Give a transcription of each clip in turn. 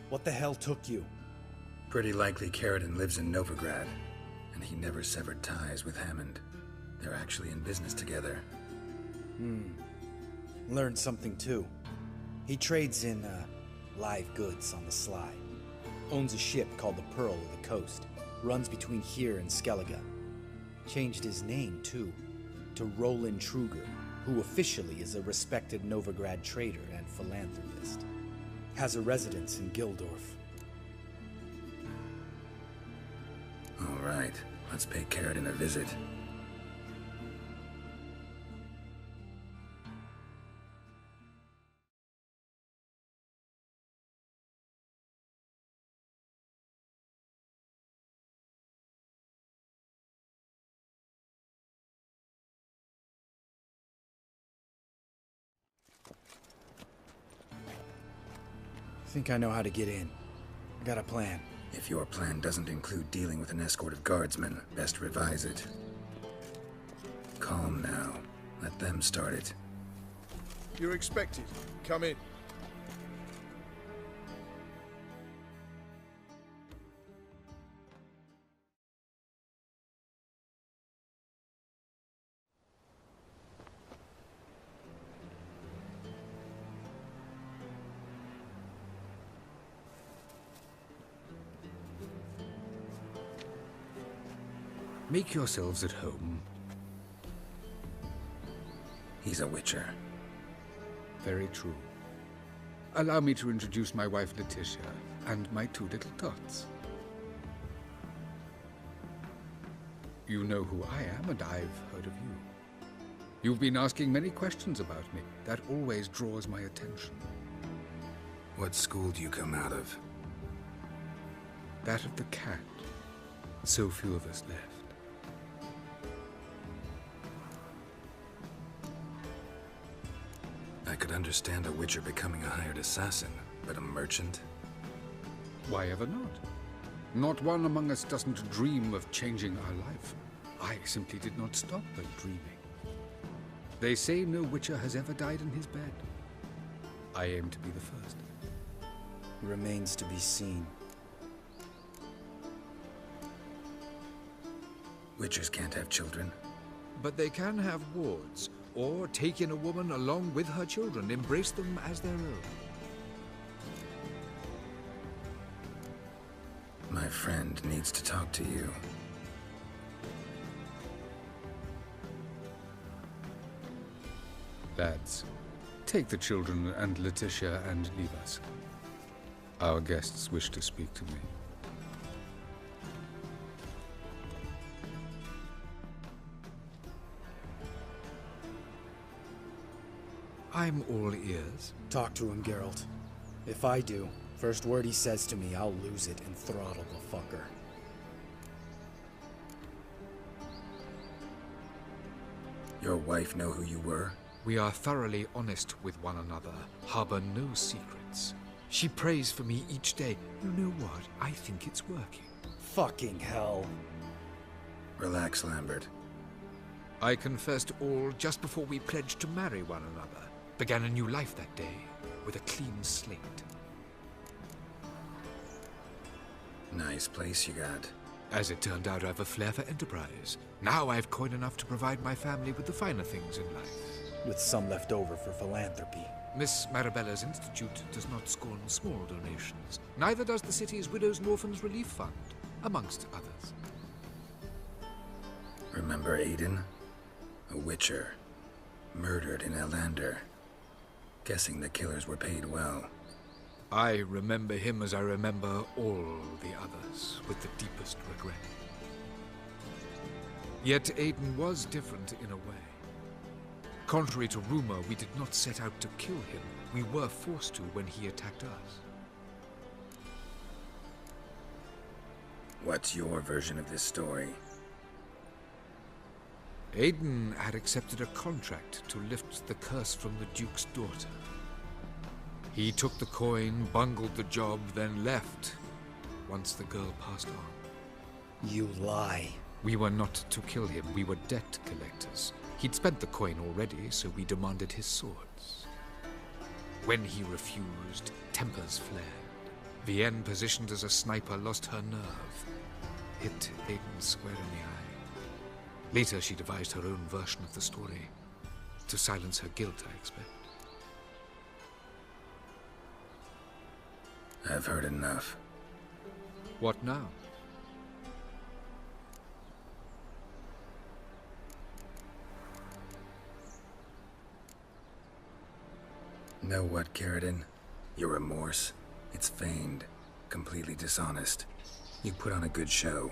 What the hell took you? Pretty likely Carradine lives in Novigrad, and he never severed ties with Hammond. They're actually in business together. Learned something too. He trades in, live goods on the sly. Owns a ship called the Pearl of the Coast. Runs between here and Skellige. Changed his name, too, to Roland Truger, who officially is a respected Novigrad trader and philanthropist. Has a residence in Gildorf. All right, let's pay Carradine a visit. Think I know how to get in. I got a plan. If your plan doesn't include dealing with an escort of guardsmen, best revise it. Calm now. Let them start it. You're expected. Come in. Make yourselves at home. He's a witcher. Very true. Allow me to introduce my wife, Letitia, and my two little tots. You know who I am, and I've heard of you. You've been asking many questions about me. That always draws my attention. What school do you come out of? That of the cat. So few of us left. I could understand a witcher becoming a hired assassin, but a merchant? Why ever not? Not one among us doesn't dream of changing our life. I simply did not stop at dreaming. They say no witcher has ever died in his bed. I aim to be the first. Remains to be seen. Witchers can't have children. But they can have wards, or take in a woman along with her children, embrace them as their own. My friend needs to talk to you. Lads, take the children and Letitia and leave us. Our guests wish to speak to me. I'm all ears. Talk to him, Geralt. If I do, first word he says to me, I'll lose it and throttle the fucker. Your wife know who you were? We are thoroughly honest with one another, harbor no secrets. She prays for me each day. You know what? I think it's working. Fucking hell. Relax, Lambert. I confessed all just before we pledged to marry one another. Began a new life that day, with a clean slate. Nice place you got. As it turned out, I've a flair for enterprise. Now I've coin enough to provide my family with the finer things in life. With some left over for philanthropy. Miss Marabella's institute does not scorn small donations. Neither does the city's Widows and Orphans Relief Fund, amongst others. Remember Aiden? A witcher. Murdered in Elander. Guessing the killers were paid well. I remember him as I remember all the others, with the deepest regret. Yet Aiden was different in a way. Contrary to rumor, we did not set out to kill him. We were forced to when he attacked us. What's your version of this story? Aiden had accepted a contract to lift the curse from the Duke's daughter. He took the coin, bungled the job, then left, once the girl passed on. You lie. We were not to kill him, we were debt collectors. He'd spent the coin already, so we demanded his swords. When he refused, tempers flared. Vienne, positioned as a sniper, lost her nerve. Hit Aiden square in the eye. Later, she devised her own version of the story. To silence her guilt, I expect. I've heard enough. What now? Know what, Carradine? Your remorse? It's feigned. Completely dishonest. You put on a good show,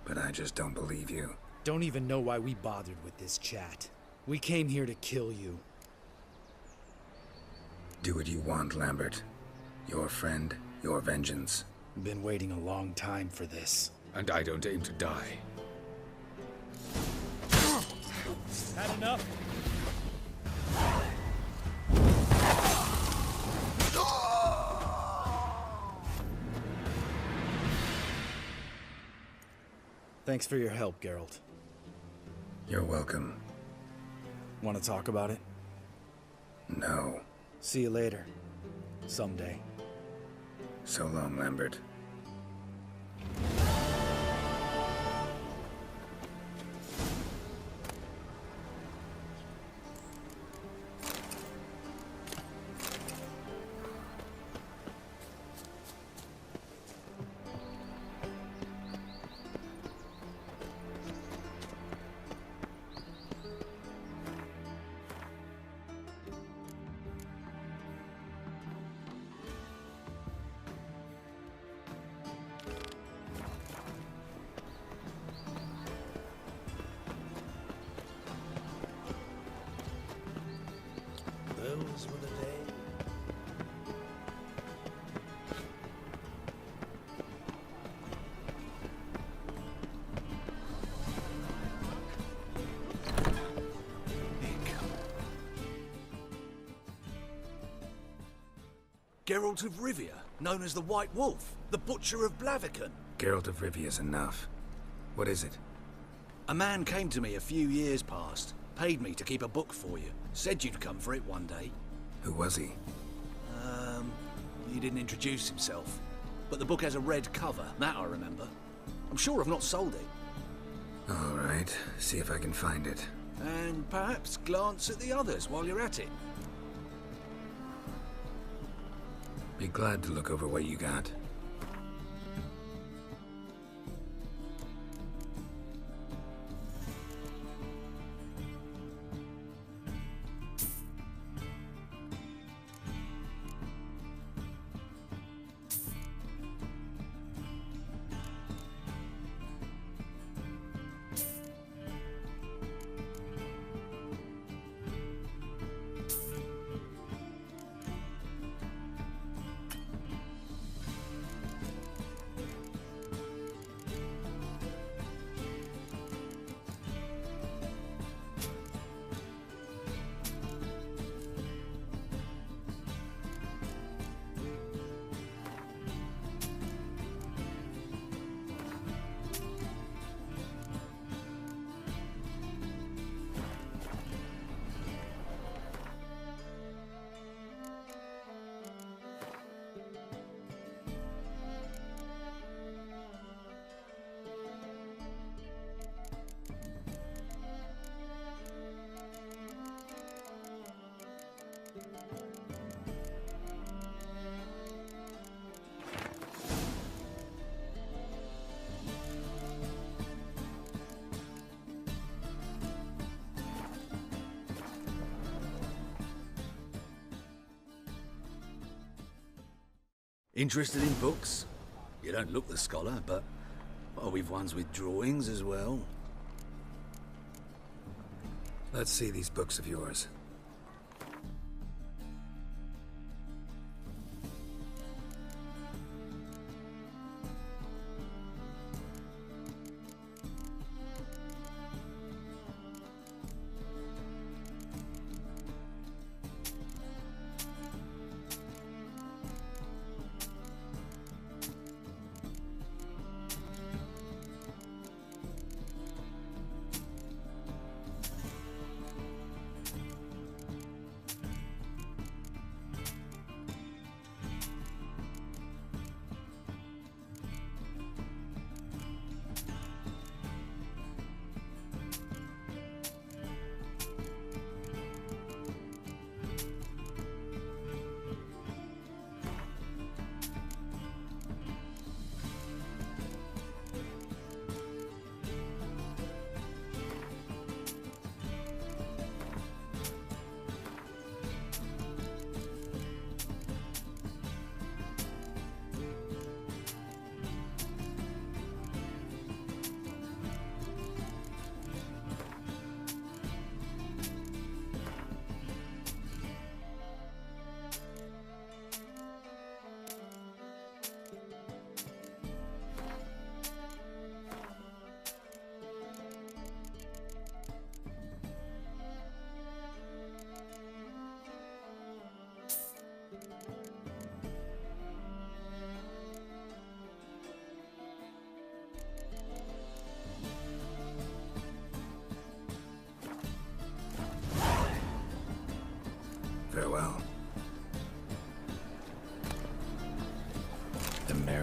but I just don't believe you. Don't even know why we bothered with this chat. We came here to kill you. Do what you want, Lambert. Your friend, your vengeance. Been waiting a long time for this. And I don't aim to die. Had enough? Thanks for your help, Geralt. You're welcome. Want to talk about it? No. See you later. Someday. So long, Lambert. Those were the days. Geralt of Rivia, known as the White Wolf, the Butcher of Blaviken. Geralt of Rivia's enough. What is it? A man came to me a few years past, paid me to keep a book for you, said you'd come for it one day. Who was he? He didn't introduce himself, but the book has a red cover, that I remember. I'm sure I've not sold it. All right, see if I can find it. And perhaps glance at the others while you're at it. Be glad to look over what you got. Interested in books? You don't look the scholar, but well, we've ones with drawings as well. Let's see these books of yours.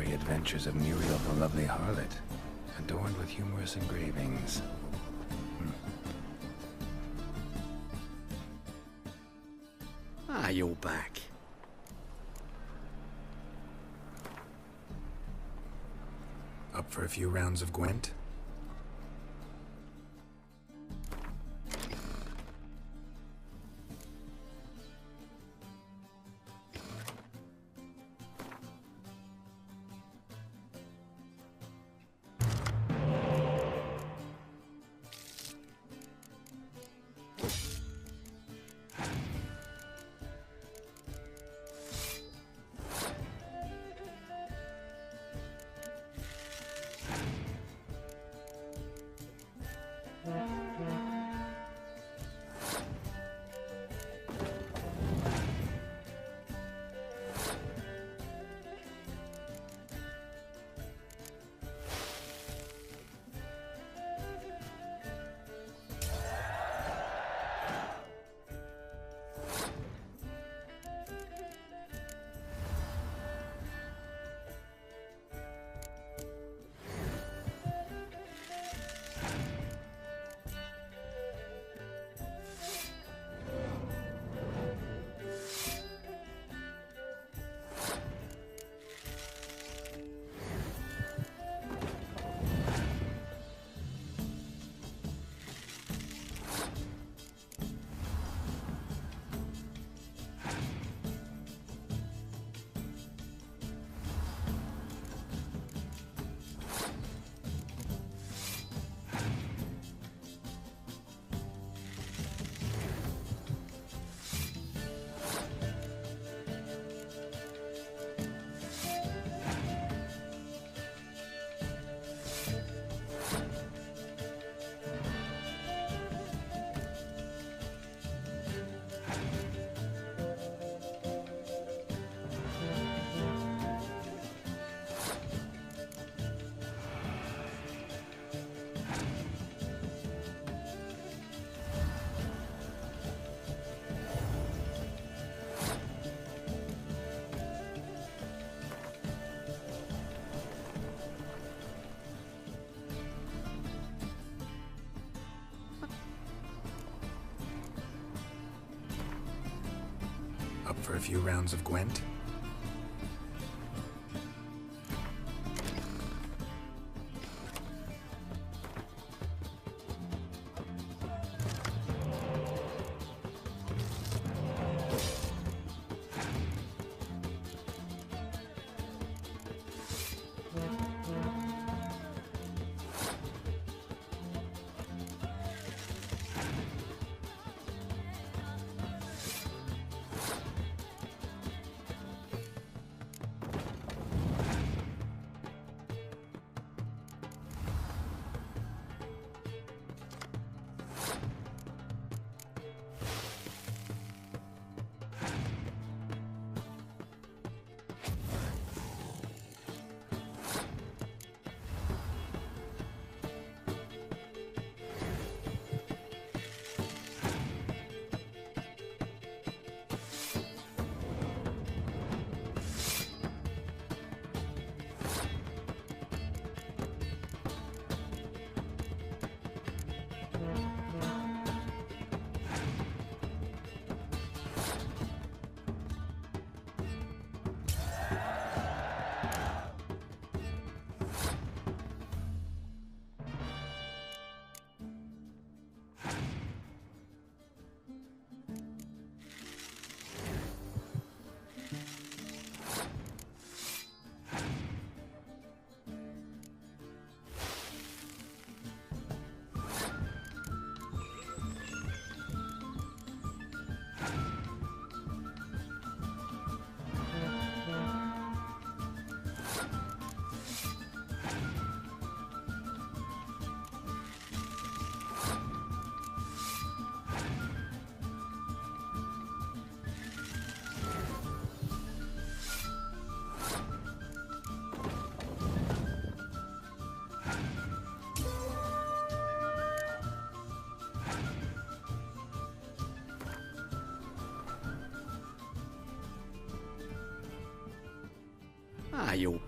Extraordinary Adventures of Muriel the Lovely Harlot, adorned with humorous engravings. Ah, you're back. Up for a few rounds of Gwent? Up for a few rounds of Gwent? Ah, you're...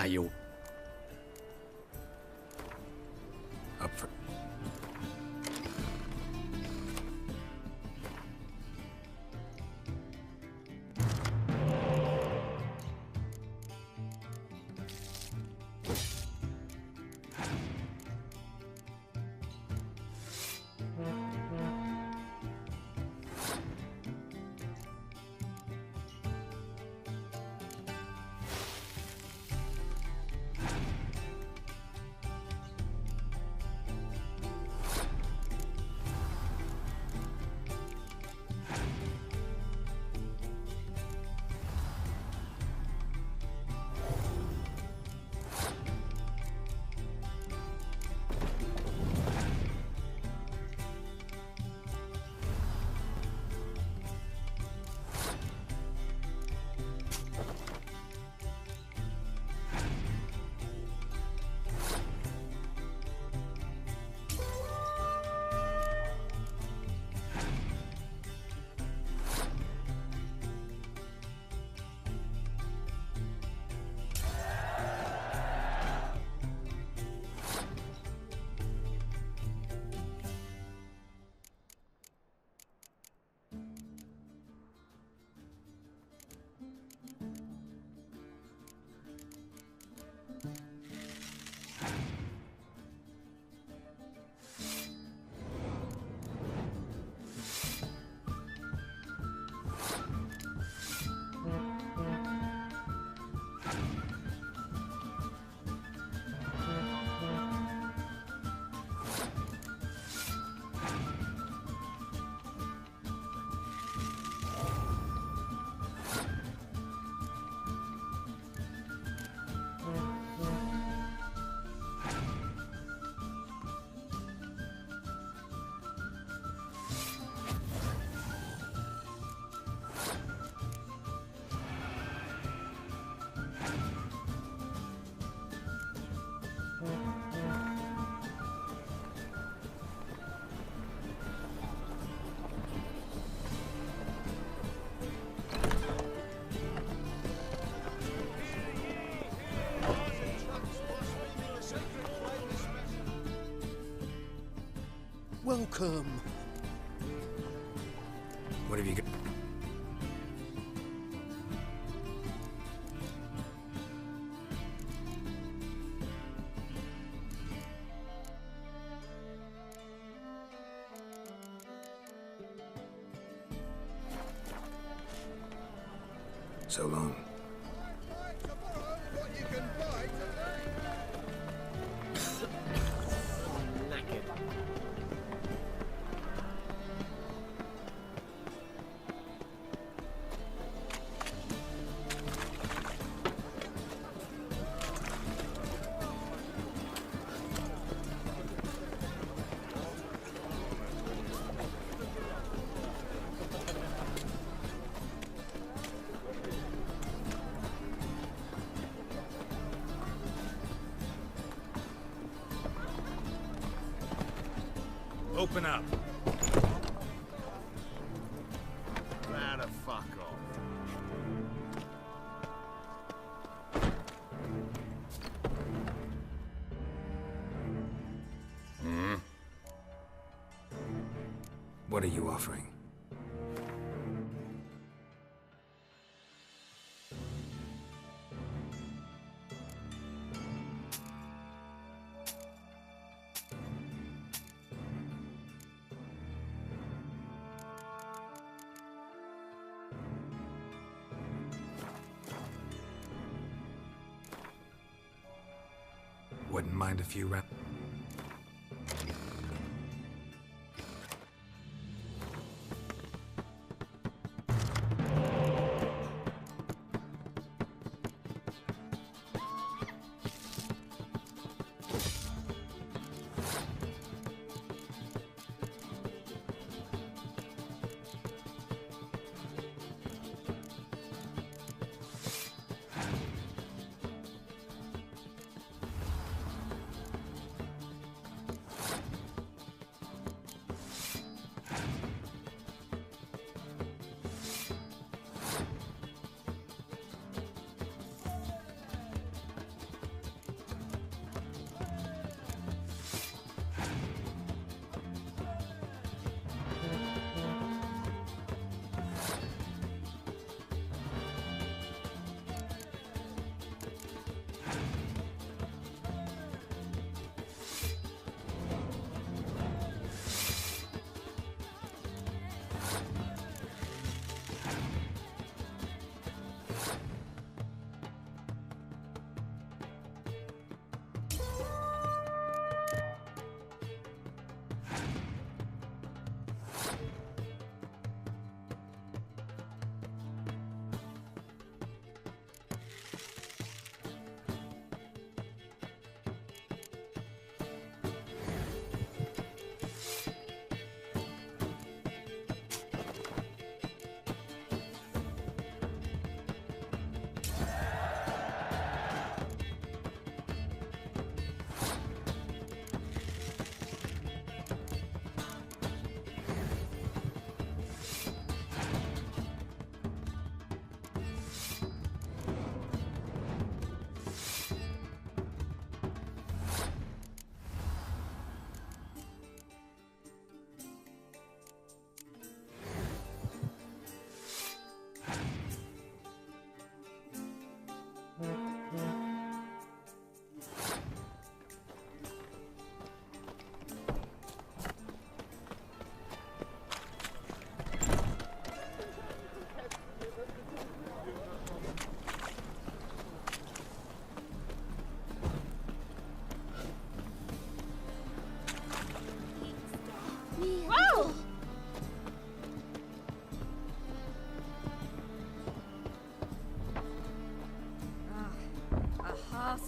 Ah, you'll... Up for... Welcome. What have you got? So long. Open up. Now the fuck off. What are you offering? Wouldn't mind a few rep.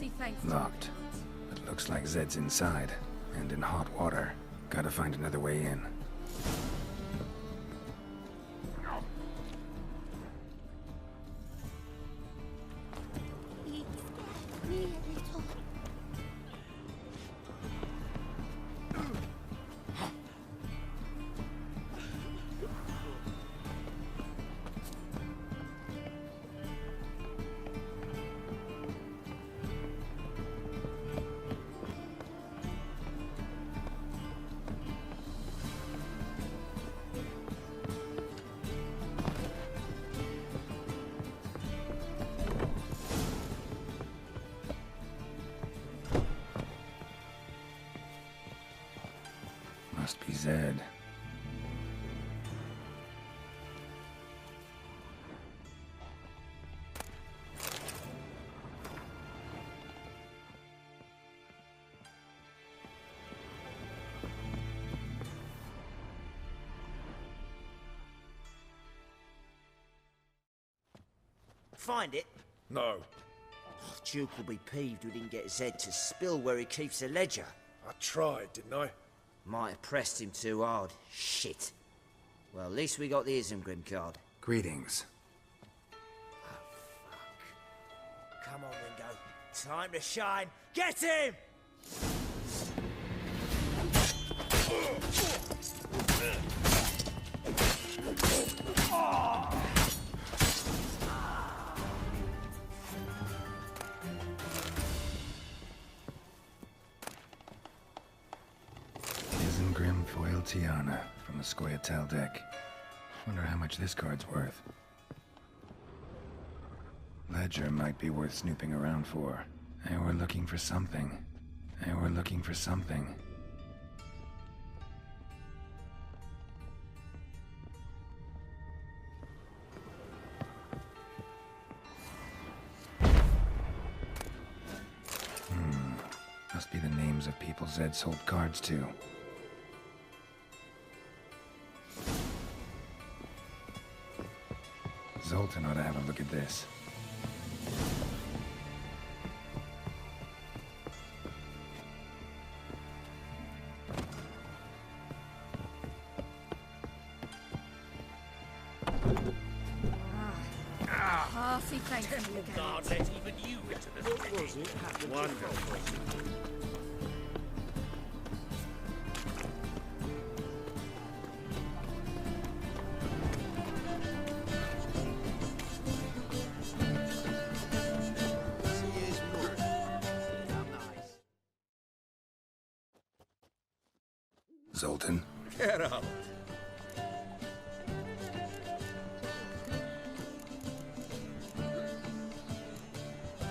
Hearty thanks to you, Locked. But looks like Zed's inside, and in hot water. Gotta find another way in. Must be Zed. Find it? No. Duke will be peeved we didn't get Zed to spill where he keeps the ledger. I tried, didn't I? Might have pressed him too hard. Shit. Well, at least we got the Isengrim card. Greetings. Come on, Ringo. Time to shine. Get him! Isengrim Foil Tiana from the Scoia'tael deck. Wonder how much this card's worth. Ledger might be worth snooping around for. They were looking for something. They were looking for something. Must be the names of people Zed sold cards to. Zoltan ought to have a look at this. Hearty thanks to you, God, let even you get to this. What was it? Wonderful. Zoltan? Get out.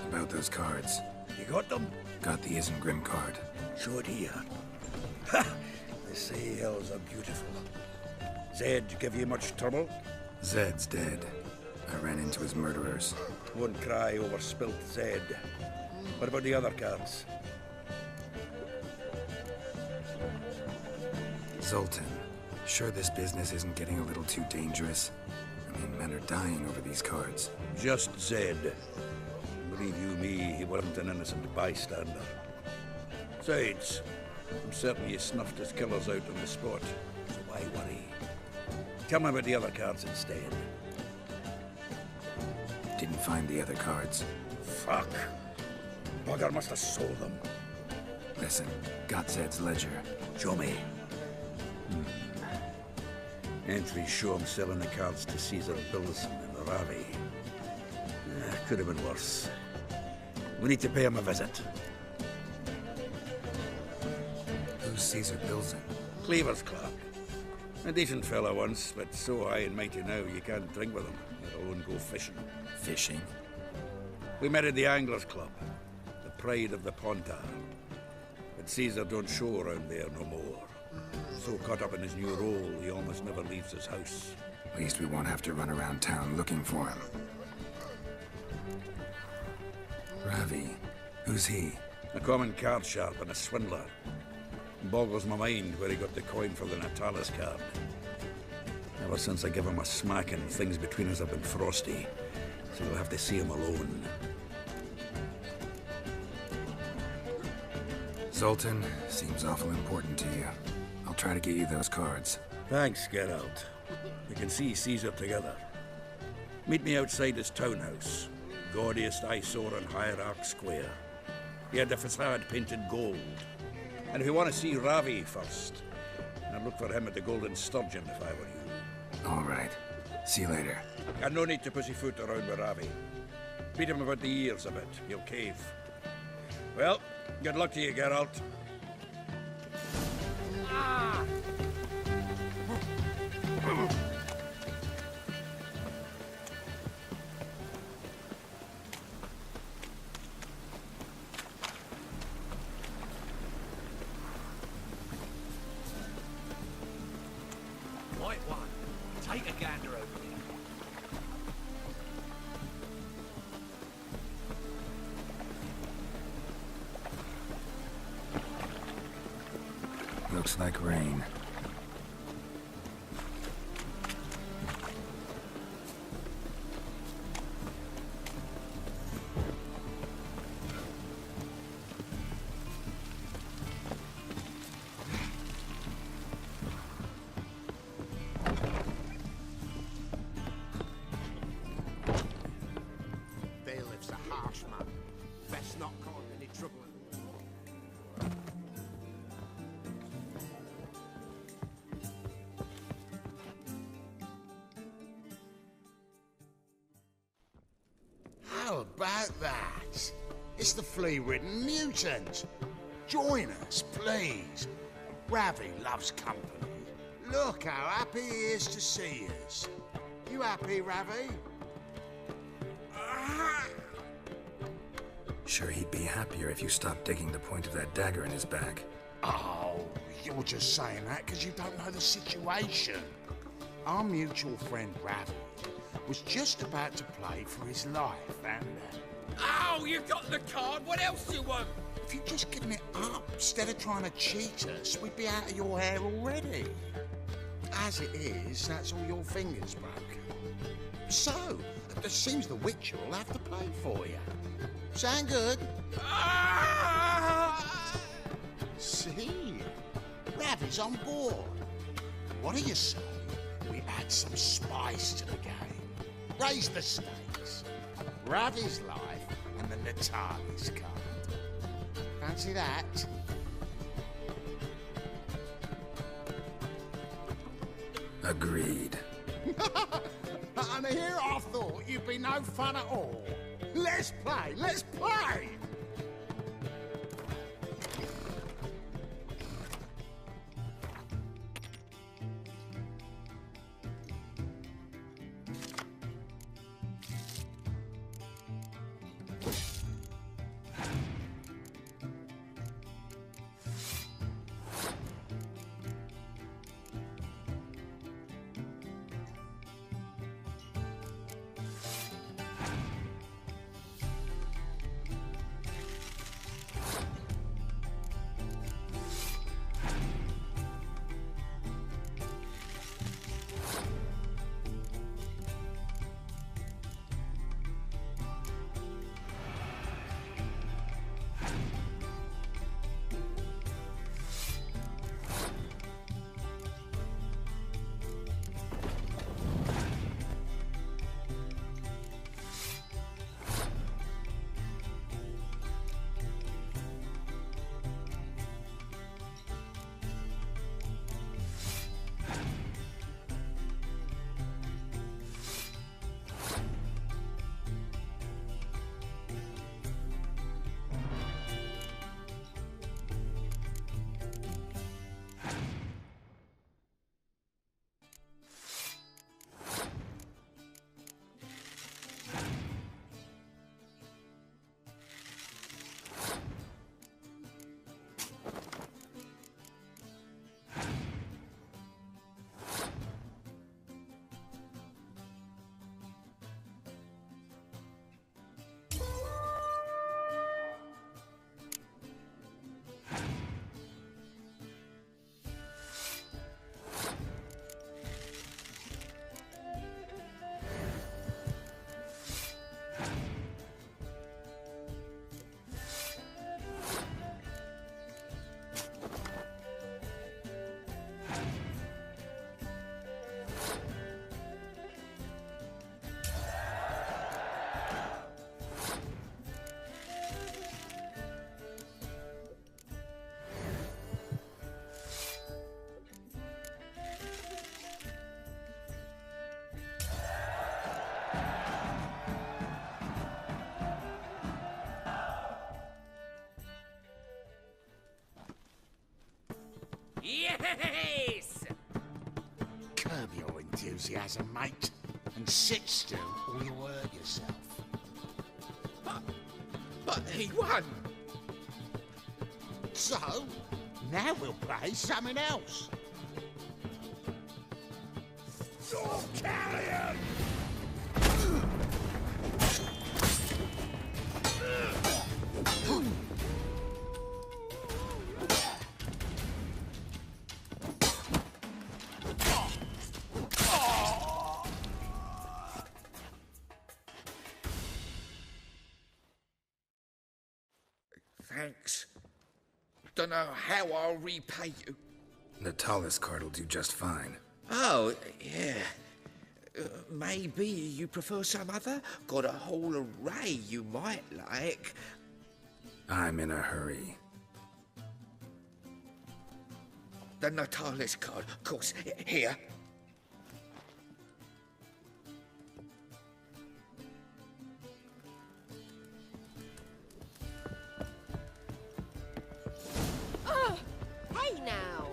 About those cards. You got them? Got the Isengrim card. Show it here. Ha! They say elves are beautiful. Zed give you much trouble? Zed's dead. I ran into his murderers. Won't cry over spilt Zed. What about the other cards? Zoltan, sure this business isn't getting a little too dangerous? I mean, men are dying over these cards. Just Zed. Believe you me, he wasn't an innocent bystander. Besides, I'm certain you snuffed his killers out on the spot, so why worry? Tell me about the other cards instead. Didn't find the other cards. Fuck. Bugger must have sold them. Listen, got Zed's ledger. Show me. Entries show him selling the cards to Caesar Bilson and Ravi. Could have been worse. We need to pay him a visit. Who's Caesar Bilson? Cleaver's clerk. A decent fellow once, but so high and mighty now you can't drink with him, let alone go fishing. Fishing? We met at the Anglers Club, the pride of the Pontar. But Caesar don't show around there no more. So caught up in his new role, he almost never leaves his house. At least we won't have to run around town looking for him. Ravi, who's he? A common card sharp and a swindler. Boggles my mind where he got the coin for the Natalis card. Ever since I gave him a smacking, things between us have been frosty. So you'll have to see him alone. Sultan seems awful important to you. I'll try to get you those cards. Thanks, Geralt. We can see Caesar together. Meet me outside his townhouse. Gaudiest eyesore on Hierarch Square. He had the facade painted gold. And if you want to see Ravi first, I'd look for him at the Golden Sturgeon if I were you. All right. See you later. And no need to pussyfoot around with Ravi. Beat him about the ears a bit. He'll cave. Well, good luck to you, Geralt. White one. Take a gander over here. Looks like rain. Bailiff's a harsh man. Best not cause any trouble. How about that? It's the flea-ridden mutant. Join us, please. Ravi loves company. Look how happy he is to see us. You happy, Ravi? Sure, he'd be happier if you stopped digging the point of that dagger in his back. Oh, you're just saying that because you don't know the situation. Our mutual friend Ravi was just about to play for his life, and Oh, you got the card. What else do you want? if you'd just given it up instead of trying to cheat us, we'd be out of your hair already. As it is, that's all your fingers broken. So, it seems the Witcher will have to play for you. Sound good? See? Ravi's on board. What do you say? We add some spice to the game. Raise the stakes. Ravi's life and the Natali's card. Fancy that? Agreed. And here I thought you'd be no fun at all. Let's play, let's play! Yes! Curb your enthusiasm, mate, and sit still or you'll hurt yourself. But he won! So, now we'll play something else. Oh, carrion! Thanks. Dunno how I'll repay you. Natalis card'll do just fine. Oh, yeah. Maybe you prefer some other? Got a whole array you might like. I'm in a hurry. The Natalis card, of course. Here. Hey now!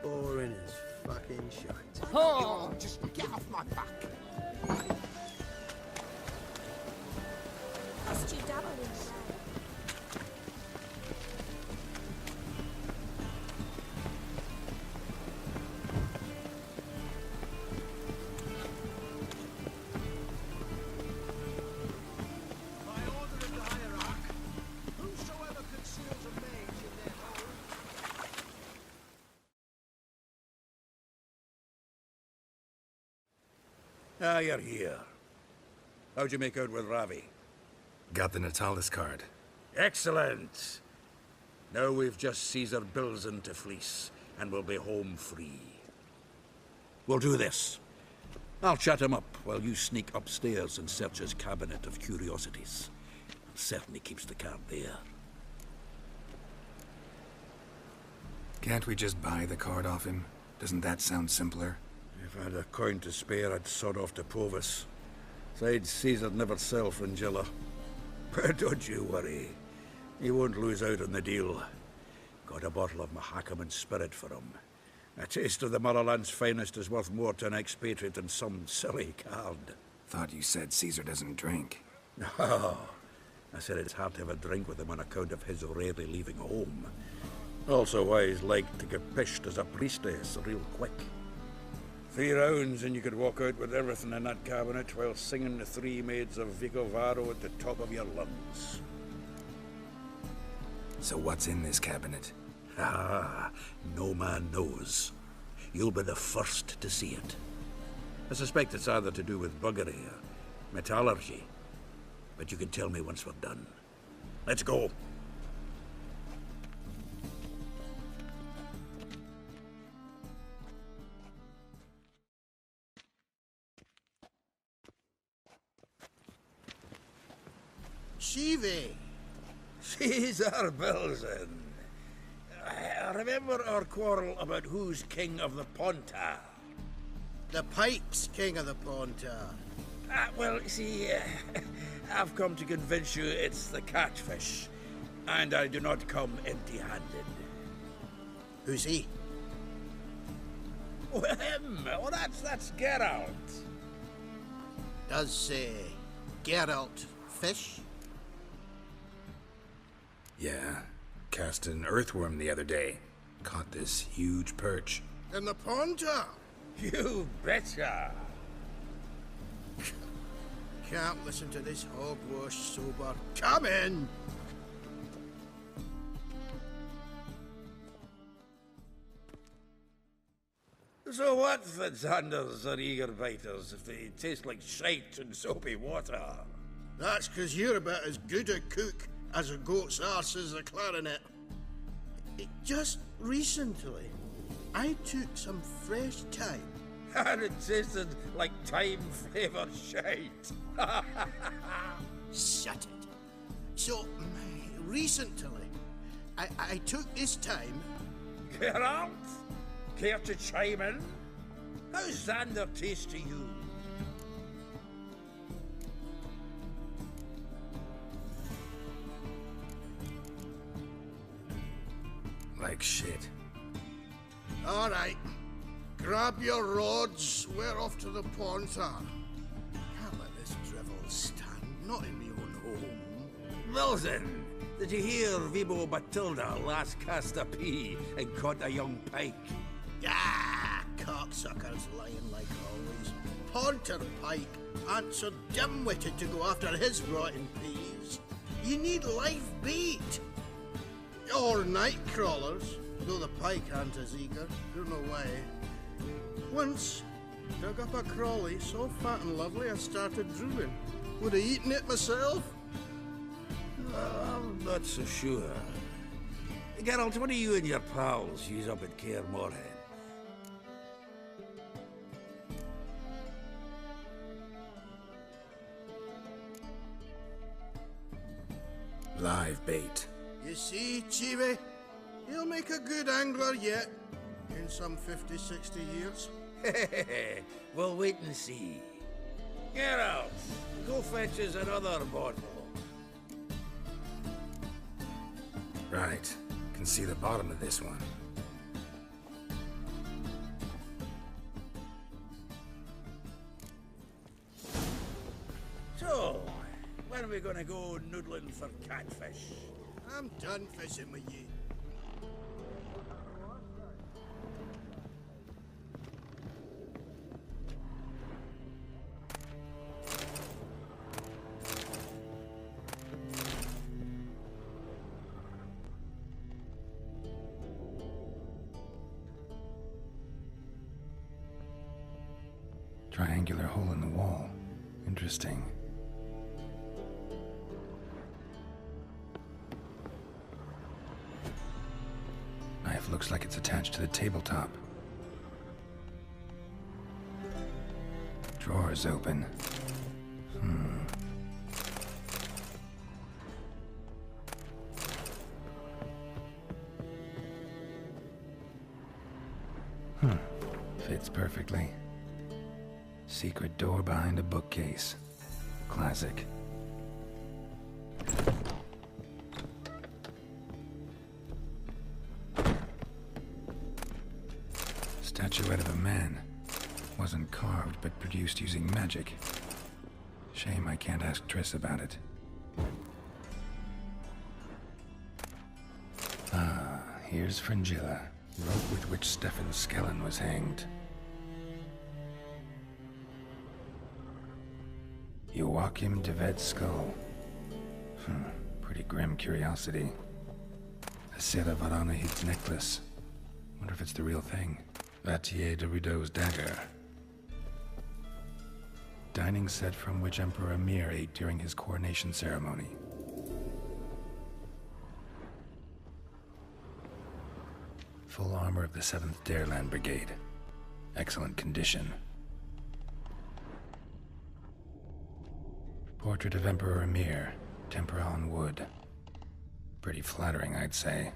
Boring as fucking shite. Oh, just get off my back. Must you dabble in By order of the hierarch, whosoever conceals a mage in their home. Ah, you're here. How'd you make out with Ravi? Got the Natalis card. Excellent! Now we've just Caesar Bilzen to fleece, and we'll be home free. We'll do this. I'll chat him up while you sneak upstairs and search his cabinet of curiosities. Certainly keeps the card there. Can't we just buy the card off him? Doesn't that sound simpler? If I had a coin to spare, I'd sod off to Provis. Besides, Caesar'd never sell Fringilla. But don't you worry. He won't lose out on the deal. Got a bottle of Mahakaman spirit for him. A taste of the motherland's finest is worth more to an expatriate than some silly card. Thought you said Caesar doesn't drink. No. I said it's hard to have a drink with him on account of his rarely leaving home. Also why he's like to get pished as a priestess real quick. 3 rounds and you could walk out with everything in that cabinet while singing the 3 maids of Vicovaro at the top of your lungs. So what's in this cabinet? Ah, no man knows. You'll be the first to see it. I suspect it's either to do with buggery or metallurgy. But you can tell me once we're done. Let's go. Shivi! Caesar Bilzen. Remember our quarrel about who's king of the Pontar? The Pike's king of the Pontar. Well, see, I've come to convince you it's the catfish. And I do not come empty-handed. Who's he? Well, him. Oh, that's Geralt. Does Geralt fish? Yeah. Cast an earthworm the other day. Caught this huge perch. In the Pontar? You betcha. Can't listen to this hogwash sober. Come in! So what the Xanders are eager biters if they taste like shite and soapy water? That's 'cause you're about as good a cook as a goat's arse is a clarinet. Just recently, I took some fresh thyme. And it tasted like thyme-flavoured shite. Shut it. So, recently, I took this thyme. Geralt? Care to chime in? How's Xander taste to you? Like shit. All right. Grab your rods. We're off to the Pontar. Can't let this drivel stand. Not in me own home. Wilson, did you hear Vibo Matilda last cast a pea and caught a young pike? Ah, cocksuckers lying like always. Pontar Pike aren't so dim-witted to go after his rotten peas. You need live bait. Or night crawlers, though the pike aren't as eager. Don't know why. Once, dug up a crawly so fat and lovely I started drooling. Would have eaten it myself. I'm not so sure. Geralt, what do you and your pals use up at Kaer Morhen? Live bait. You see, Chibi? He'll make a good angler yet. In some 50, 60 years. We'll wait and see. Geralt, go fetch us another bottle. Right. Can see the bottom of this one. So, when are we gonna go noodling for catfish? I'm done fishing with you. Triangular hole in the wall. Interesting. Knife looks like it's attached to the tabletop. Drawer's open. Fits perfectly. Secret door behind a bookcase. Classic. Statuette of a man. Wasn't carved, but produced using magic. Shame I can't ask Triss about it. Ah, here's Fringilla, rope with which Stefan Skellen was hanged. Joachim de Ved's skull. Pretty grim curiosity. A Sarah Varanahid's necklace. Wonder if it's the real thing. Vatier de Rideau's dagger. Dining set from which Emperor Emir ate during his coronation ceremony. Full armor of the 7th Dareland Brigade. Excellent condition. Portrait of Emperor Emir, tempera on wood. Pretty flattering, I'd say.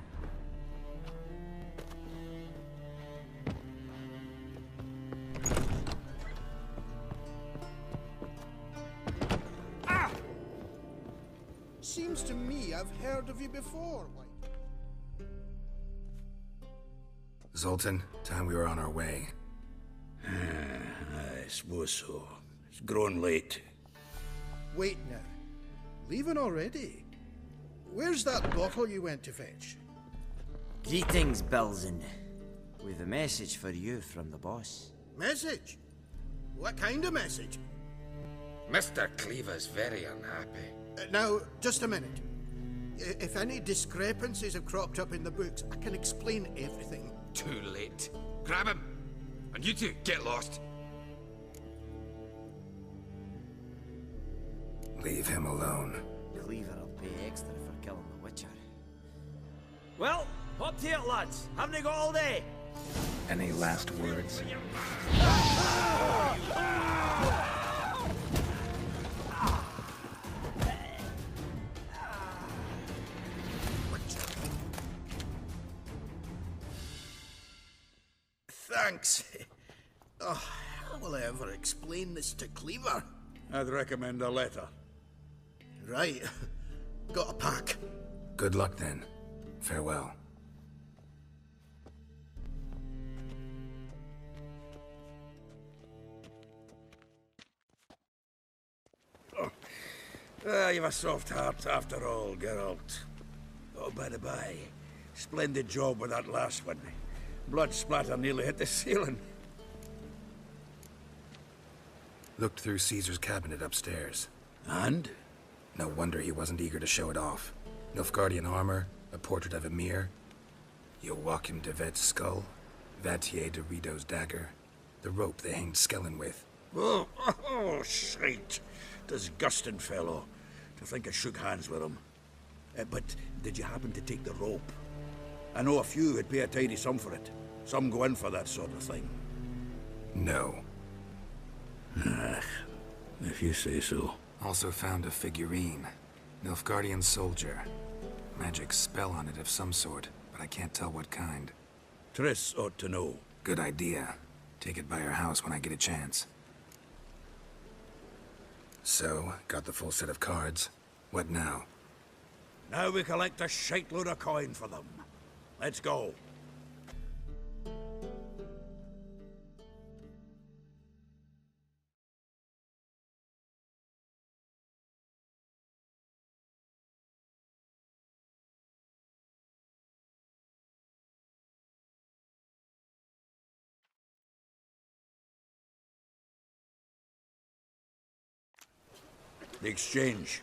Ah! Seems to me I've heard of you before, White. Zoltan, time we were on our way. I suppose so. It's grown late. Wait now. Leaving already? Where's that bottle you went to fetch? Greetings, Belzen. We've a message for you from the boss. Message? What kind of message? Mr. Cleaver's very unhappy. Now, just a minute. If any discrepancies have cropped up in the books, I can explain everything. Too late. Grab him! And you two, get lost. Leave him alone. Cleaver will pay extra for killing the Witcher. Well, hop to it, lads. Haven't you got all day? Any last words? Thanks. Oh, how will I ever explain this to Cleaver? I'd recommend a letter. Right. Got a pack. Good luck then. Farewell. You've a soft heart after all, Geralt. Oh, by the by, splendid job with that last one. Blood splatter nearly hit the ceiling. Looked through Caesar's cabinet upstairs. And? No wonder he wasn't eager to show it off. Nilfgaardian armor, a portrait of Emir, Joachim de Vet's skull, Vatier de Rideau's dagger, the rope they hanged Skellen with. Oh, shite. Disgusting fellow. To think I shook hands with him. But did you happen to take the rope? I know a few would pay a tidy sum for it. Some go in for that sort of thing. No. If you say so. Also found a figurine. Nilfgaardian soldier. Magic spell on it of some sort, but I can't tell what kind. Triss ought to know. Good idea. Take it by her house when I get a chance. So, got the full set of cards. What now? Now we collect a shite load of coin for them. Let's go. The exchange.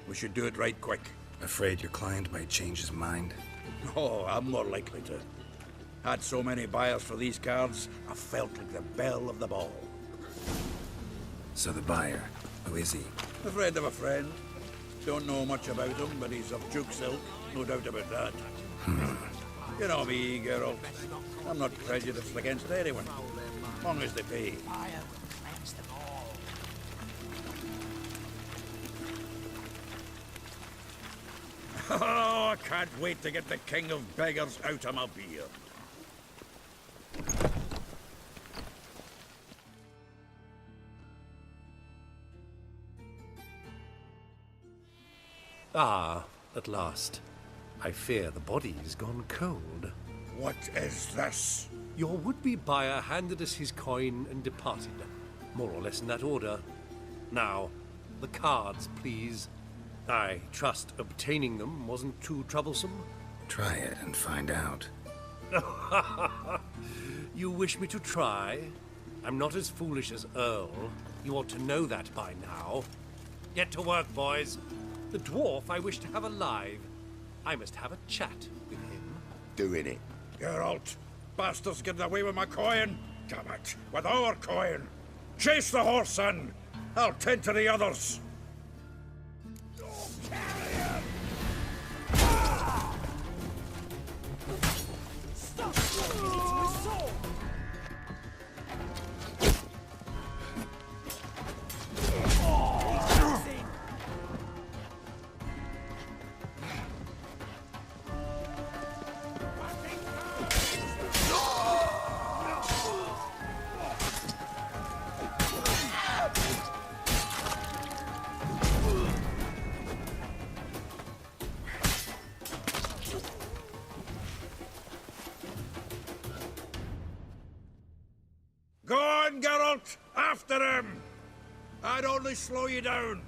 We should do it right quick. Afraid your client might change his mind? Oh, I'm more likely to. Had so many buyers for these cards, I felt like the belle of the ball. So the buyer, who is he? A friend of a friend. Don't know much about him, but he's of Duke's ilk, no doubt about that. You know me, Geralt. I'm not prejudiced against anyone, as long as they pay. Oh, I can't wait to get the king of beggars out of my beard. Ah, at last. I fear the body's gone cold. What is this? Your would-be buyer handed us his coin and departed. More or less in that order. Now, the cards, please. I trust obtaining them wasn't too troublesome? Try it and find out. You wish me to try? I'm not as foolish as Earl. You ought to know that by now. Get to work, boys. The dwarf I wish to have alive. I must have a chat with him. Doing it. Geralt, bastards getting away with my coin. Damn it, with our coin. Chase the horse in. I'll tend to the others. Go on, Geralt! After him! I'd only slow you down.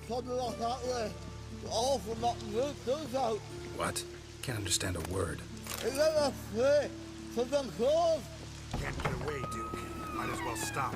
Something like that way. All for knocking root those out. What? Can't understand a word. Is that a free? Something close? Can't get away, Duke. Might as well stop.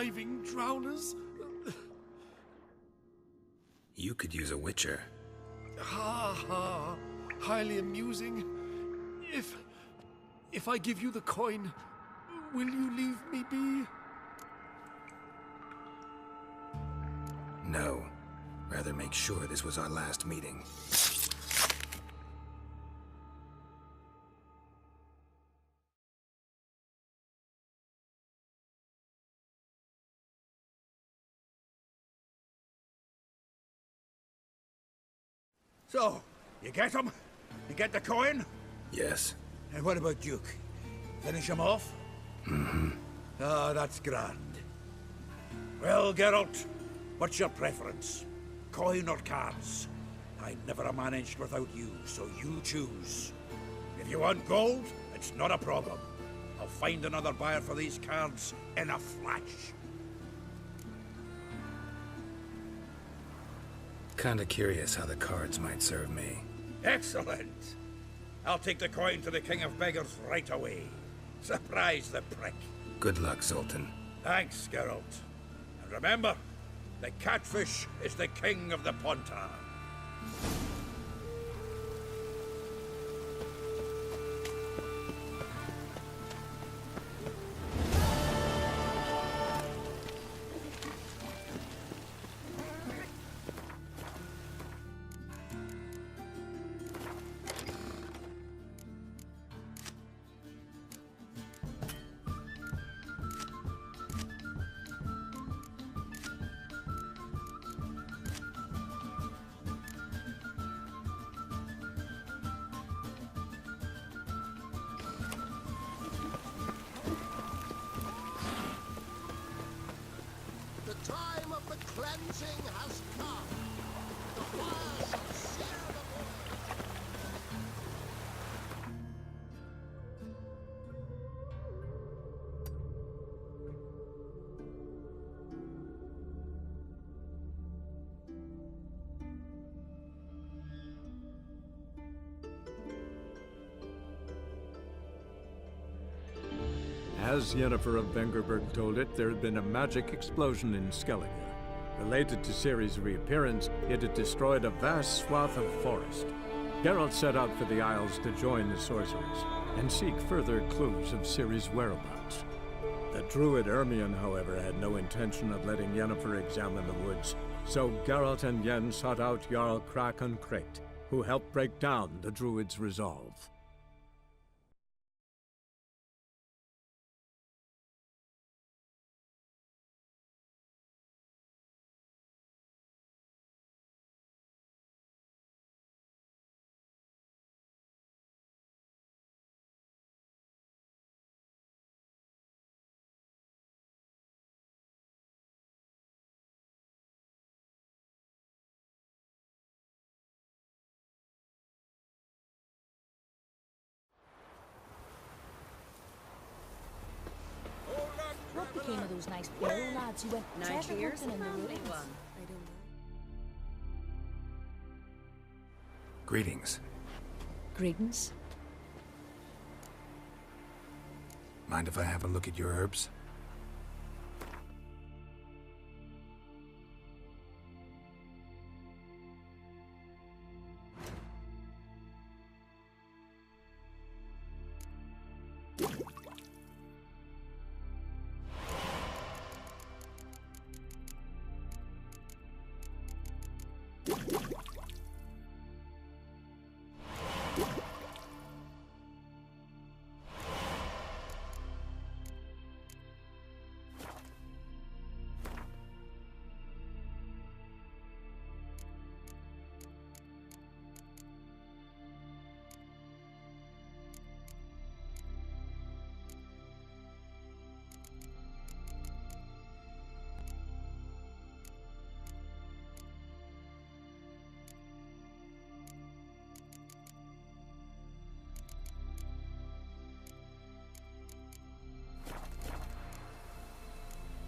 conniving drowners. You could use a witcher. Ha ha. Highly amusing. If I give you the coin, will you leave me be? No. Rather make sure this was our last meeting. So, you get him? You get the coin? Yes. And what about Duke? Finish him off? Mm-hmm. Ah, that's grand. Well, Geralt, what's your preference? Coin or cards? I never managed without you, so you choose. If you want gold, it's not a problem. I'll find another buyer for these cards in a flash. Kinda curious how the cards might serve me. Excellent! I'll take the coin to the King of Beggars right away. Surprise the prick. Good luck, Sultan. Thanks, Geralt. And remember, the catfish is the king of the Pontar. The time of the cleansing has come. The fire shall sear the void. As Yennefer of Vengerberg told it, there had been a magic explosion in Skellige. Related to Ciri's reappearance, it had destroyed a vast swath of forest. Geralt set out for the Isles to join the sorcerers and seek further clues of Ciri's whereabouts. The druid Ermion, however, had no intention of letting Yennefer examine the woods, so Geralt and Yen sought out Jarl Krakon Krayt, who helped break down the druid's resolve. What became of those nice Barrow lads who went treasure hunting in the ruins? I don't know. Greetings. Greetings. Mind if I have a look at your herbs?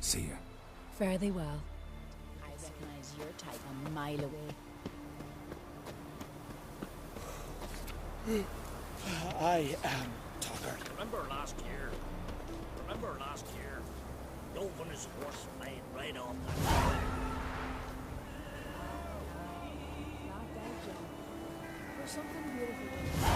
See ya. Fare thee well. I recognize your type a mile away. I am Tucker. Remember last year? Remember last year? Dove on his horse flying right off the... Not that, Joe. There's something beautiful.